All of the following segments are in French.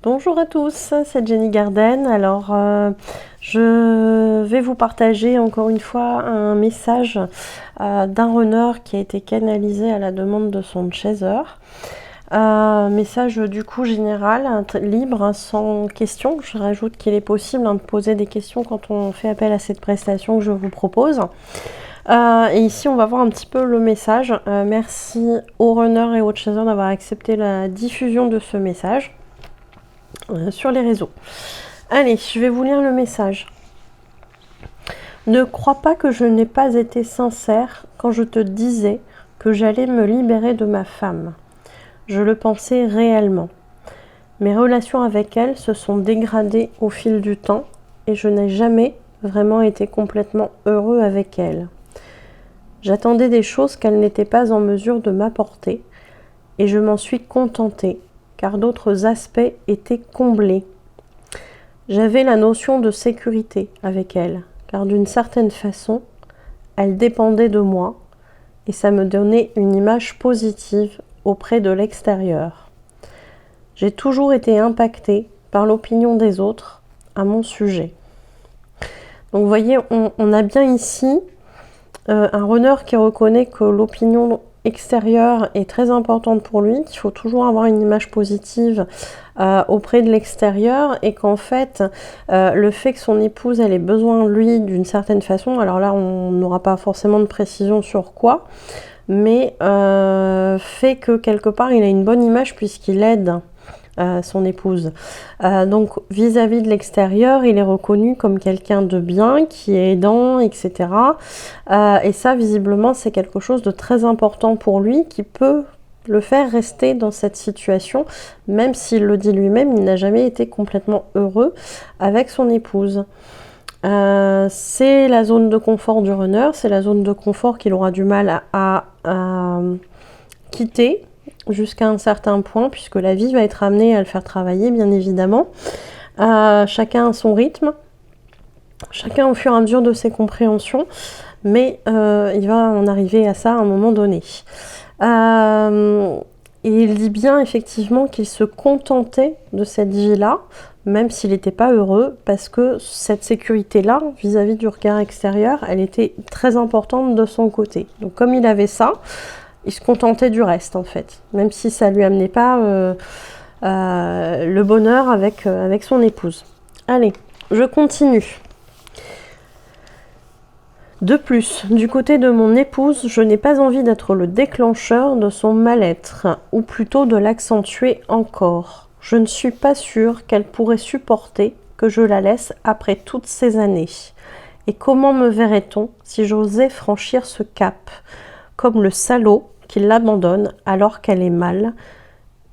Bonjour à tous, c'est Jenny Garden. Alors, je vais vous partager encore une fois un message d'un runner qui a été canalisé à la demande de son chaser. Message du coup général, libre, sans question. Je rajoute qu'il est possible de poser des questions quand on fait appel à cette prestation que je vous propose. Et ici, on va voir un petit peu le message. Merci aux runners et aux chasers d'avoir accepté la diffusion de ce message sur les réseaux. Allez, je vais vous lire le message. Ne crois pas que je n'ai pas été sincère quand je te disais que j'allais me libérer de ma femme. Je le pensais réellement. Mes relations avec elle se sont dégradées au fil du temps et je n'ai jamais vraiment été complètement heureux avec elle. J'attendais des choses qu'elle n'était pas en mesure de m'apporter et je m'en suis contentée car d'autres aspects étaient comblés. J'avais la notion de sécurité avec elle, car d'une certaine façon, elle dépendait de moi et ça me donnait une image positive auprès de l'extérieur. J'ai toujours été impactée par l'opinion des autres à mon sujet. Donc vous voyez, on a bien ici un runner qui reconnaît que l'opinion extérieure est très importante pour lui, qu'il faut toujours avoir une image positive auprès de l'extérieur et qu'en fait le fait que son épouse elle ait besoin lui d'une certaine façon, alors là on n'aura pas forcément de précision sur quoi, mais fait que quelque part il a une bonne image puisqu'il aide son épouse. Donc vis-à-vis de l'extérieur, il est reconnu comme quelqu'un de bien, qui est aidant, etc. Et ça, visiblement, c'est quelque chose de très important pour lui, qui peut le faire rester dans cette situation, même s'il le dit lui-même, il n'a jamais été complètement heureux avec son épouse. C'est la zone de confort du runner, c'est la zone de confort qu'il aura du mal à quitter, jusqu'à un certain point, puisque la vie va être amenée à le faire travailler, bien évidemment. Chacun a son rythme, chacun au fur et à mesure de ses compréhensions, mais il va en arriver à ça à un moment donné. Et il dit bien effectivement qu'il se contentait de cette vie-là, même s'il n'était pas heureux, parce que cette sécurité-là, vis-à-vis du regard extérieur, elle était très importante de son côté. Donc comme il avait ça, il se contentait du reste en fait, même si ça lui amenait pas le bonheur avec son épouse. Allez, je continue. De plus, du côté de mon épouse, je n'ai pas envie d'être le déclencheur de son mal-être, ou plutôt de l'accentuer encore. Je ne suis pas sûre qu'elle pourrait supporter que je la laisse après toutes ces années. Et comment me verrait-on si j'osais franchir ce cap ? Comme le salaud qui l'abandonne alors qu'elle est mal,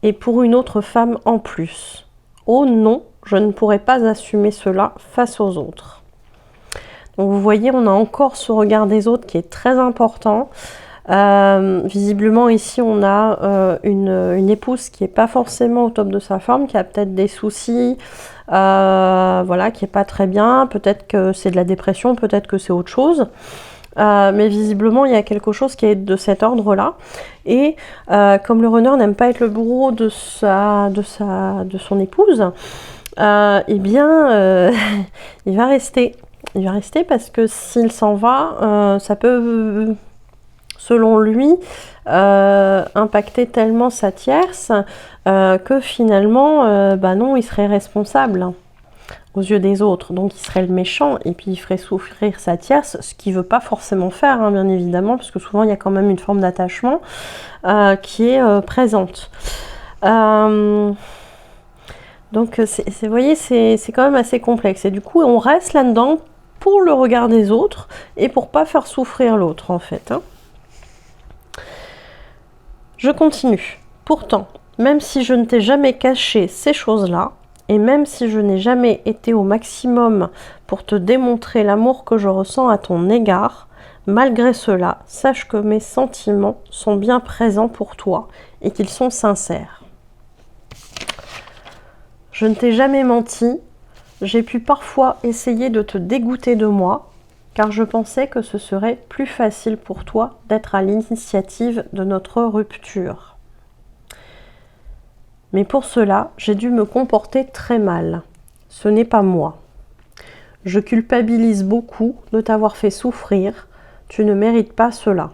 et pour une autre femme en plus. Oh non, je ne pourrais pas assumer cela face aux autres. Donc vous voyez, on a encore ce regard des autres qui est très important. Visiblement ici on a une épouse qui n'est pas forcément au top de sa forme, qui a peut-être des soucis, voilà, qui n'est pas très bien, peut-être que c'est de la dépression, peut-être que c'est autre chose. Mais visiblement il y a quelque chose qui est de cet ordre-là. Et comme le runner n'aime pas être le bourreau de son épouse, eh bien il va rester. Il va rester parce que s'il s'en va, ça peut, selon lui, impacter tellement sa tierce que finalement, bah non, il serait responsable aux yeux des autres. Donc il serait le méchant et puis il ferait souffrir sa tierce, ce qu'il ne veut pas forcément faire, hein, bien évidemment, parce que souvent il y a quand même une forme d'attachement qui est présente. Donc vous voyez, c'est quand même assez complexe. Et du coup, on reste là-dedans pour le regard des autres et pour pas faire souffrir l'autre, en fait. Hein. Je continue. Pourtant, même si je ne t'ai jamais caché ces choses-là, et même si je n'ai jamais été au maximum pour te démontrer l'amour que je ressens à ton égard, malgré cela, sache que mes sentiments sont bien présents pour toi et qu'ils sont sincères. Je ne t'ai jamais menti, j'ai pu parfois essayer de te dégoûter de moi, car je pensais que ce serait plus facile pour toi d'être à l'initiative de notre rupture. Mais pour cela, j'ai dû me comporter très mal. Ce n'est pas moi. Je culpabilise beaucoup de t'avoir fait souffrir. Tu ne mérites pas cela.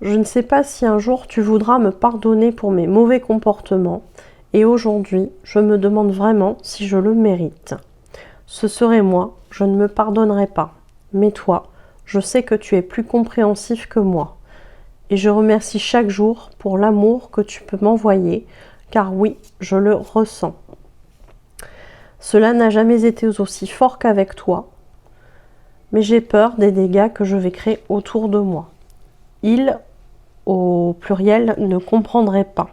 Je ne sais pas si un jour tu voudras me pardonner pour mes mauvais comportements. Et aujourd'hui, je me demande vraiment si je le mérite. Ce serait moi, je ne me pardonnerai pas. Mais toi, je sais que tu es plus compréhensif que moi. Et je remercie chaque jour pour l'amour que tu peux m'envoyer, car oui, je le ressens. Cela n'a jamais été aussi fort qu'avec toi, mais j'ai peur des dégâts que je vais créer autour de moi. Il, au pluriel, ne comprendrait pas.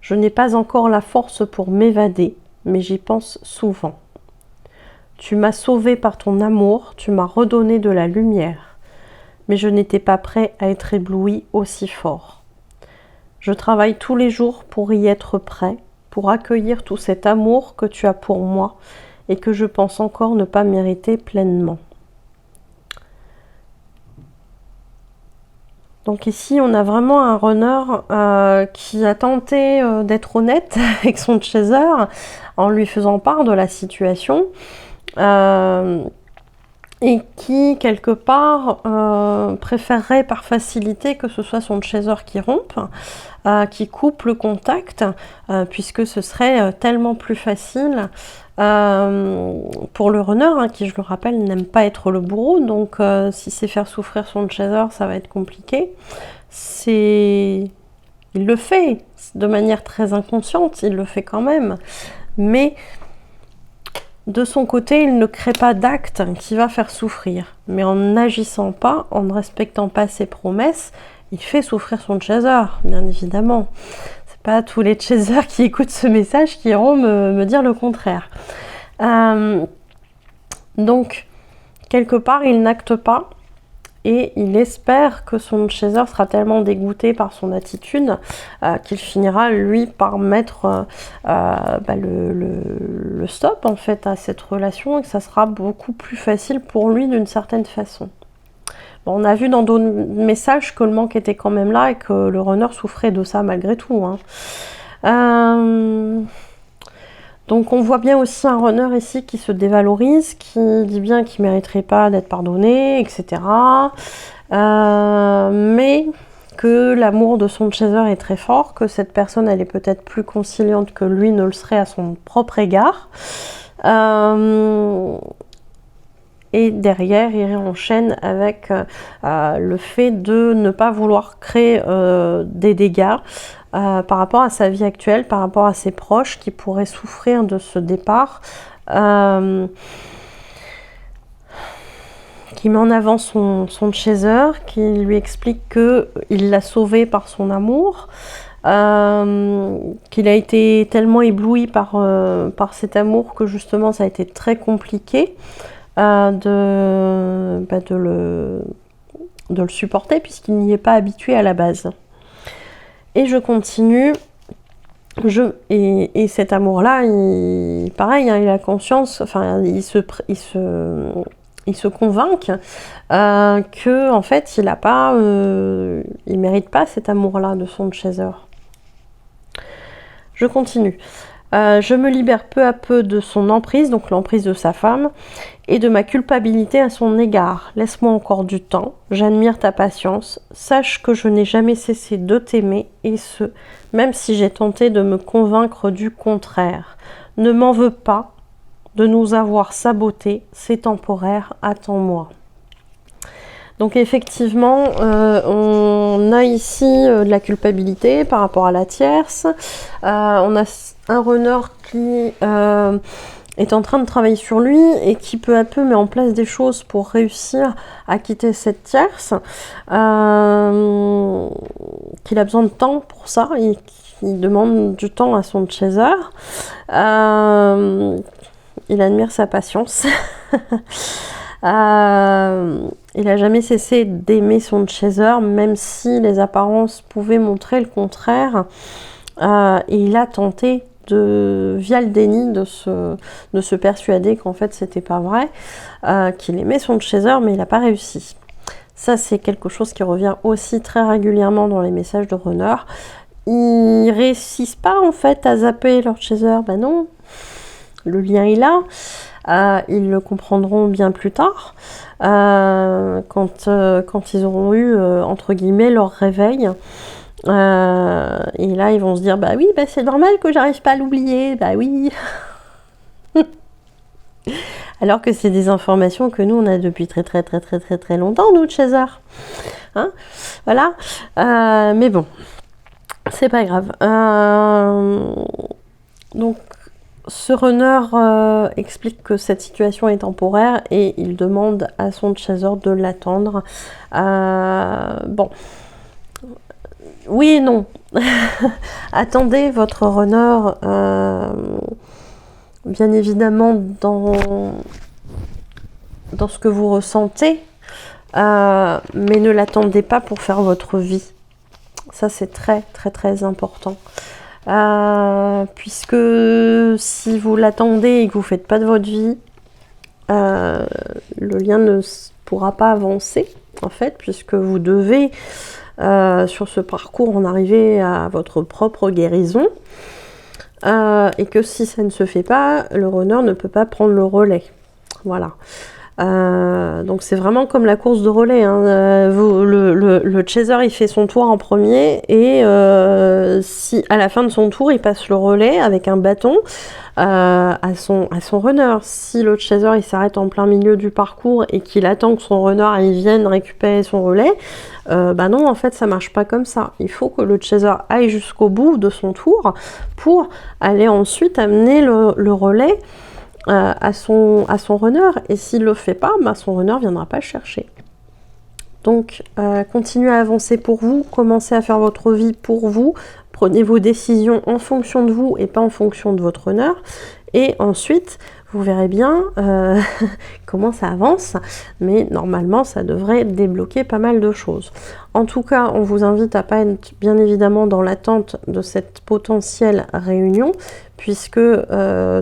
Je n'ai pas encore la force pour m'évader, mais j'y pense souvent. Tu m'as sauvé par ton amour, tu m'as redonné de la lumière, mais je n'étais pas prêt à être ébloui aussi fort. Je travaille tous les jours pour y être prêt, pour accueillir tout cet amour que tu as pour moi et que je pense encore ne pas mériter pleinement. Donc ici, on a vraiment un runner qui a tenté d'être honnête avec son chaser en lui faisant part de la situation et qui, quelque part, préférerait par facilité que ce soit son chaser qui rompe, qui coupe le contact, puisque ce serait tellement plus facile pour le runner, qui, je le rappelle, n'aime pas être le bourreau, donc si c'est faire souffrir son chaser, ça va être compliqué. Il le fait de manière très inconsciente, il le fait quand même, mais de son côté, il ne crée pas d'acte qui va faire souffrir. Mais en n'agissant pas, en ne respectant pas ses promesses, il fait souffrir son chaser, bien évidemment. C'est pas tous les chasers qui écoutent ce message qui iront me dire le contraire. Donc, quelque part, il n'acte pas et il espère que son chaser sera tellement dégoûté par son attitude qu'il finira, lui, par mettre le stop, en fait, à cette relation et que ça sera beaucoup plus facile pour lui d'une certaine façon. Bon, on a vu dans d'autres messages que le manque était quand même là et que le runner souffrait de ça malgré tout. Donc on voit bien aussi un runner ici qui se dévalorise, qui dit bien qu'il ne mériterait pas d'être pardonné, etc. Mais que l'amour de son chaser est très fort, que cette personne elle est peut-être plus conciliante que lui ne le serait à son propre égard. Et derrière, il enchaîne avec le fait de ne pas vouloir créer des dégâts par rapport à sa vie actuelle, par rapport à ses proches qui pourraient souffrir de ce départ. Qui met en avant son chaser, qui lui explique qu'il l'a sauvé par son amour, qu'il a été tellement ébloui par cet amour que justement ça a été très compliqué de le supporter puisqu'il n'y est pas habitué à la base. Et je continue. Et cet amour-là, pareil, il a conscience, enfin, il se convainc que en fait, il mérite pas cet amour-là de son chaser. Je continue. Je me libère peu à peu de son emprise, donc l'emprise de sa femme, et de ma culpabilité à son égard. Laisse-moi encore du temps, j'admire ta patience, sache que je n'ai jamais cessé de t'aimer, et ce, même si j'ai tenté de me convaincre du contraire. Ne m'en veux pas de nous avoir sabotés, c'est temporaire, attends-moi. Donc effectivement, on a ici de la culpabilité par rapport à la tierce. On a un runner qui est en train de travailler sur lui et qui peu à peu met en place des choses pour réussir à quitter cette tierce. Qu'il a besoin de temps pour ça et qui demande du temps à son chaser. Il admire sa patience. Il n'a jamais cessé d'aimer son chaser, même si les apparences pouvaient montrer le contraire. Et il a tenté, via le déni, de se persuader qu'en fait c'était pas vrai, qu'il aimait son chaser, mais il n'a pas réussi. Ça, c'est quelque chose qui revient aussi très régulièrement dans les messages de runner. Il ils réussissent pas en fait à zapper leur chaser. Ben non, le lien est là. Ils le comprendront bien plus tard, quand ils auront eu, entre guillemets, leur réveil. Et là, ils vont se dire, bah oui, bah c'est normal que j'arrive pas à l'oublier, bah oui. Alors que c'est des informations que nous, on a depuis très longtemps, nous, de Chaser. Hein, voilà. Mais bon, c'est pas grave. Donc, ce runner explique que cette situation est temporaire et il demande à son chaser de l'attendre. Bon, oui et non. Attendez votre runner, bien évidemment, dans ce que vous ressentez, mais ne l'attendez pas pour faire votre vie. Ça, c'est très important. Puisque si vous l'attendez et que vous ne faites pas de votre vie, le lien ne pourra pas avancer, en fait, puisque vous devez, sur ce parcours, en arriver à votre propre guérison. Et que si ça ne se fait pas, le runner ne peut pas prendre le relais. Voilà. Donc c'est vraiment comme la course de relais, hein. Le chaser il fait son tour en premier et si à la fin de son tour il passe le relais avec un bâton à son runner. Si le chaser il s'arrête en plein milieu du parcours et qu'il attend que son runner il vienne récupérer son relais, bah non, en fait ça marche pas comme ça. Il faut que le chaser aille jusqu'au bout de son tour pour aller ensuite amener le relais à son runner, et s'il le fait pas, bah, son runner viendra pas le chercher. Donc continuez à avancer pour vous, commencez à faire votre vie pour vous, prenez vos décisions en fonction de vous et pas en fonction de votre runner, et ensuite vous verrez bien comment ça avance, mais normalement ça devrait débloquer pas mal de choses. En tout cas, on vous invite à pas être bien évidemment dans l'attente de cette potentielle réunion, puisque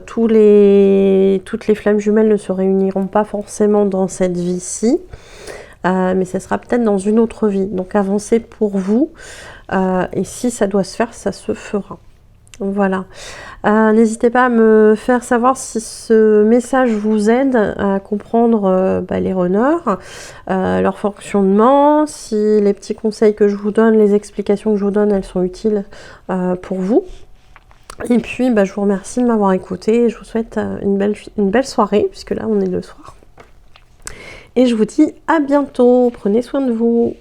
toutes les flammes jumelles ne se réuniront pas forcément dans cette vie-ci, mais ça sera peut-être dans une autre vie. Donc avancez pour vous, et si ça doit se faire, ça se fera. Voilà. N'hésitez pas à me faire savoir si ce message vous aide à comprendre les runners, leur fonctionnement, si les petits conseils que je vous donne, les explications que je vous donne, elles sont utiles pour vous. Et puis, je vous remercie de m'avoir écouté et je vous souhaite une belle soirée, puisque là, on est le soir. Et je vous dis à bientôt. Prenez soin de vous.